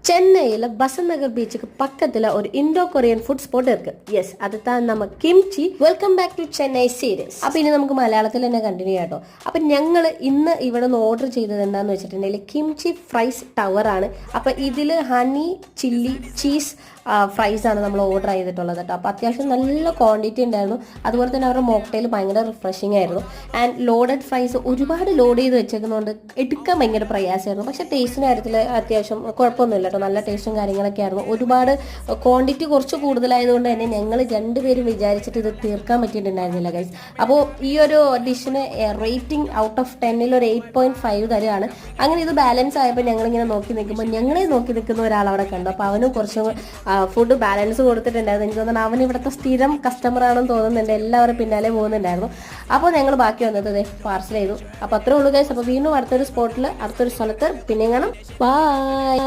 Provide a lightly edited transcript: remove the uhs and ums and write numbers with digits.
சென்னையில் பசந்த் நகர் பீச்சுக்கு பக்கத்தில் ஒரு இண்டோ கொரியன் ஃபுட் ஸ்பாட் இருக்கு. യെസ്, அதுதான் நம்ம kimchi. Welcome back to Chennai series. അപ്പോൾ ഇനി നമുക്ക് മലയാളത്തിൽ തന്നെ കണ്ടിന്യൂ ചെയ്യാട്ടോ. അപ്പം ഞങ്ങൾ ഇന്ന് ഇവിടെ നിന്ന് ഓർഡർ ചെയ്തത് എന്താണെന്ന് വെച്ചിട്ടുണ്ടെങ്കിൽ കിംചി ഫ്രൈസ് ടവർ ആണ്. അപ്പം ഇതിൽ ഹണി ചില്ലി ചീസ് ഫ്രൈസ് ആണ് നമ്മൾ ഓർഡർ ചെയ്തിട്ടുള്ളത് കേട്ടോ. അപ്പോൾ അത്യാവശ്യം നല്ല ക്വാണ്ടിറ്റി ഉണ്ടായിരുന്നു. അതുപോലെ തന്നെ അവരുടെ മോക്ടെയിൽ ഭയങ്കര റിഫ്രഷിംഗ് ആയിരുന്നു. ആൻഡ് ലോഡഡ് ഫ്രൈസ് ഒരുപാട് ലോഡ് ചെയ്ത് വെച്ചേക്കുന്നതുകൊണ്ട് എടുക്കാൻ ഭയങ്കര പ്രയാസമായിരുന്നു. പക്ഷേ ടേസ്റ്റിൻ്റെ കാര്യത്തിൽ അത്യാവശ്യം കുഴപ്പമൊന്നുമില്ല കേട്ടോ. നല്ല ടേസ്റ്റും കാര്യങ്ങളൊക്കെ ആയിരുന്നു. ഒരുപാട് ക്വാണ്ടിറ്റി കുറച്ച് കൂടുതലായതുകൊണ്ട് തന്നെ ഞങ്ങൾ രണ്ടുപേരും വിചാരിച്ചിട്ട് ഇത് തീർക്കാൻ പറ്റിയിട്ടുണ്ടായിരുന്നില്ല ഗൈസ്. അപ്പോൾ ഈ ഒരു ഡിഷിന് റേറ്റിംഗ് ഔട്ട് ഓഫ് 10 ഒരു 8.5 തരുകയാണ്. അങ്ങനെ ഇത് ബാലൻസ് ആയപ്പോൾ ഞങ്ങളിങ്ങനെ നോക്കി നിൽക്കുമ്പോൾ ഞങ്ങളെ നോക്കി നിൽക്കുന്ന ഒരാളവിടെ കണ്ടു. അപ്പോൾ അവനും കുറച്ചും ഫുഡ് ബാലൻസ് കൊടുത്തിട്ടുണ്ടായിരുന്നു. എനിക്ക് തോന്നുന്നു അവൻ ഇവിടുത്തെ സ്ഥിരം കസ്റ്റമറാണെന്ന് തോന്നുന്നുണ്ട്. എല്ലാവരും പിന്നാലെ പോകുന്നുണ്ടായിരുന്നു. അപ്പോൾ ഞങ്ങൾ ബാക്കി വന്നത് പാർസൽ ചെയ്തു. അപ്പോൾ അത്രേ ഉള്ളൂ ഗൈസ്. അപ്പോൾ വീണ്ടും അടുത്തൊരു സ്പോട്ടിൽ അടുത്തൊരു സ്ഥലത്ത് പിന്നെ കാണാം. ബൈ.